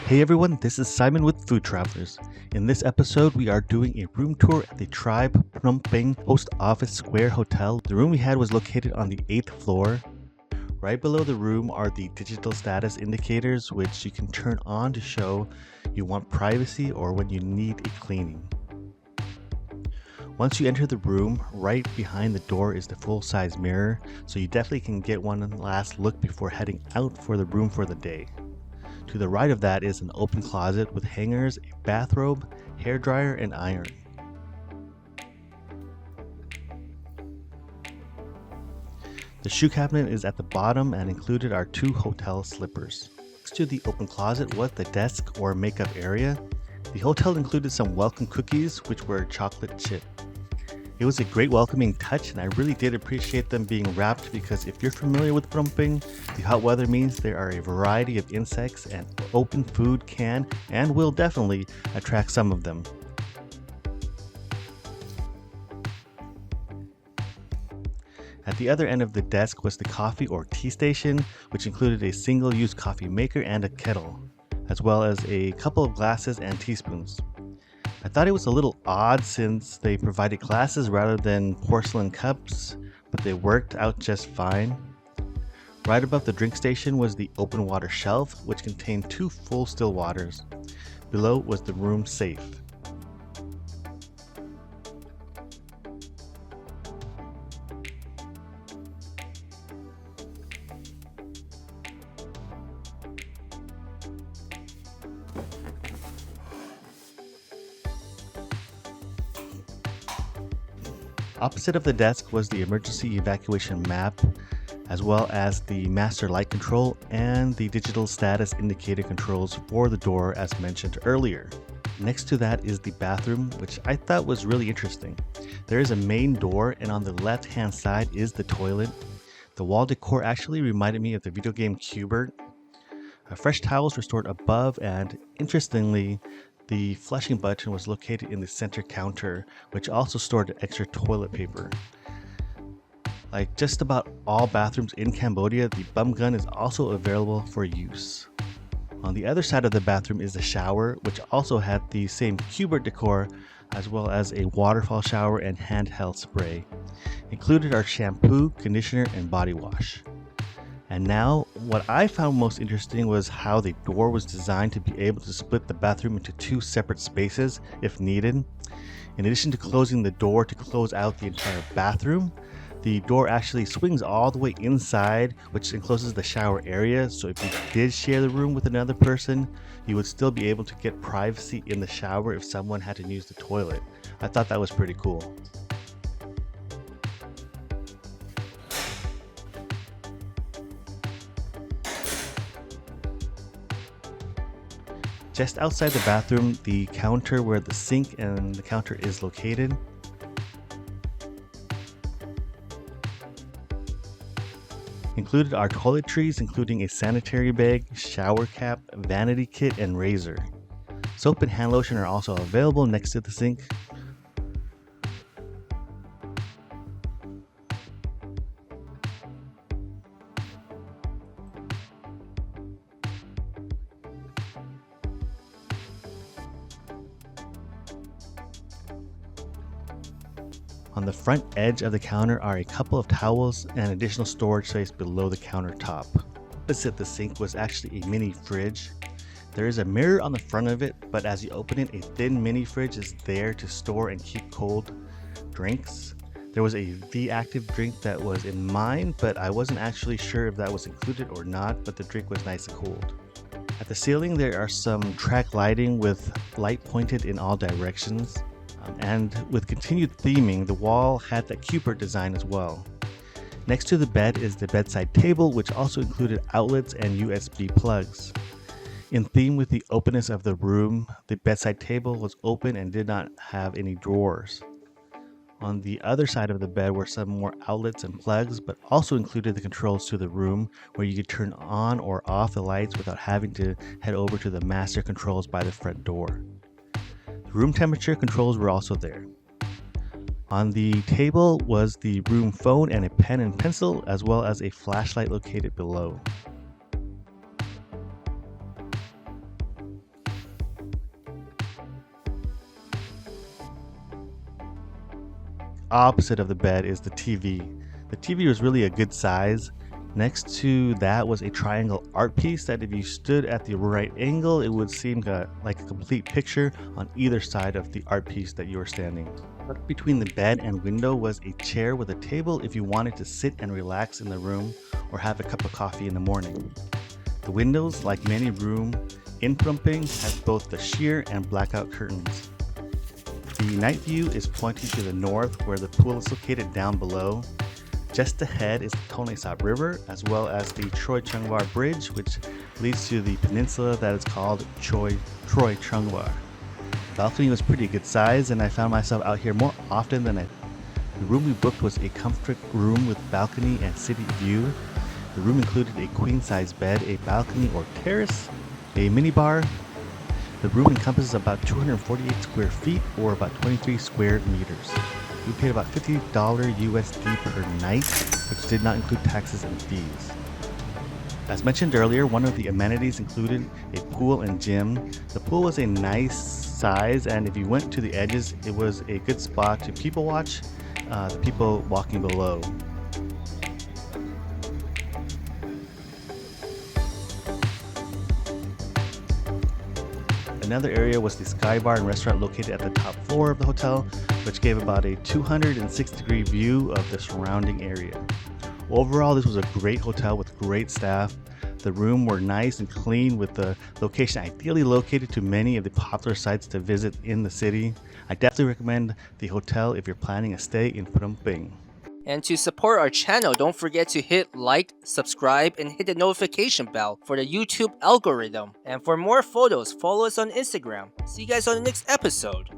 Hey everyone, this is Simon with Food Travelers. In this episode, we are doing a room tour at the Tribe Phnom Penh Post Office Square Hotel. The room we had was located on the 8th floor. Right below the room are the digital status indicators, which you can turn on to show you want privacy or when you need a cleaning. Once you enter the room, right behind the door is the full-size mirror, so you definitely can get one last look before heading out for the room for the day. To the right of that is an open closet with hangers, a bathrobe, hairdryer, and iron. The shoe cabinet is at the bottom and included our 2 hotel slippers. Next to the open closet was the desk or makeup area. The hotel included some welcome cookies, which were chocolate chip. It was a great welcoming touch, and I really did appreciate them being wrapped because if you're familiar with Phnom Penh, the hot weather means there are a variety of insects, and open food can and will definitely attract some of them. At the other end of the desk was the coffee or tea station, which included a single-use coffee maker and a kettle, as well as a couple of glasses and teaspoons. I thought it was a little odd since they provided glasses rather than porcelain cups, but they worked out just fine. Right above the drink station was the open water shelf, which contained 2 full still waters. Below was the room safe. Opposite of the desk was the emergency evacuation map, as well as the master light control and the digital status indicator controls for the door as mentioned earlier. Next to that is the bathroom, which I thought was really interesting. There is a main door, and on the left hand side is the toilet. The wall decor actually reminded me of the video game Q*bert. Fresh towels were stored above, and interestingly, the flushing button was located in the center counter, which also stored extra toilet paper. Like just about all bathrooms in Cambodia, the bum gun is also available for use. On the other side of the bathroom is the shower, which also had the same Q*bert decor, as well as a waterfall shower and handheld spray. Included are shampoo, conditioner, and body wash. And now, what I found most interesting was how the door was designed to be able to split the bathroom into 2 separate spaces if needed. In addition to closing the door to close out the entire bathroom, the door actually swings all the way inside, which encloses the shower area, so if you did share the room with another person, you would still be able to get privacy in the shower if someone had to use the toilet. I thought that was pretty cool. Just outside the bathroom, the counter where the sink and the counter is located. Included are toiletries, including a sanitary bag, shower cap, vanity kit, and razor. Soap and hand lotion are also available next to the sink. On the front edge of the counter are a couple of towels and additional storage space below the countertop. Opposite the sink was actually a mini fridge. There is a mirror on the front of it, but as you open it, a thin mini fridge is there to store and keep cold drinks. There was a V-Active drink that was in mine, but I wasn't actually sure if that was included or not, but the drink was nice and cold. At the ceiling, there are some track lighting with light pointed in all directions. And with continued theming, the wall had that Q*bert design as well. Next to the bed is the bedside table, which also included outlets and USB plugs. In theme with the openness of the room, the bedside table was open and did not have any drawers. On the other side of the bed were some more outlets and plugs, but also included the controls to the room where you could turn on or off the lights without having to head over to the master controls by the front door. Room temperature controls were also there. On the table was the room phone and a pen and pencil, as well as a flashlight located below. opposite of the bed is the TV. The TV was really a good size. Next to that was a triangle art piece that if you stood at the right angle, it would seem like a complete picture on either side of the art piece that you were standing. Tucked between the bed and window was a chair with a table if you wanted to sit and relax in the room or have a cup of coffee in the morning. The windows, like many rooms in Phnom Penh, has both the sheer and blackout curtains. The night view is pointing to the north where the pool is located down below. Just ahead is the Tonle Sap River, as well as the Troy Chungwar Bridge, which leads to the peninsula that is called Troy Chungwar. The balcony was pretty good size, and I found myself out here more often than The room we booked was a comfort room with balcony and city view. The room included a queen-size bed, a balcony or terrace, a minibar. The room encompasses about 248 square feet, or about 23 square meters. We paid about $50 USD per night, which did not include taxes and fees. As mentioned earlier, one of the amenities included a pool and gym. The pool was a nice size, and if you went to the edges, it was a good spot to people watch the people walking below. Another area was the Sky Bar and restaurant located at the top floor of the hotel, which gave about a 206-degree view of the surrounding area. Overall, this was a great hotel with great staff. The rooms were nice and clean, with the location ideally located to many of the popular sites to visit in the city. I definitely recommend the hotel if you're planning a stay in Phnom Penh. And to support our channel, don't forget to hit like, subscribe, and hit the notification bell for the YouTube algorithm. And for more photos, follow us on Instagram. See you guys on the next episode.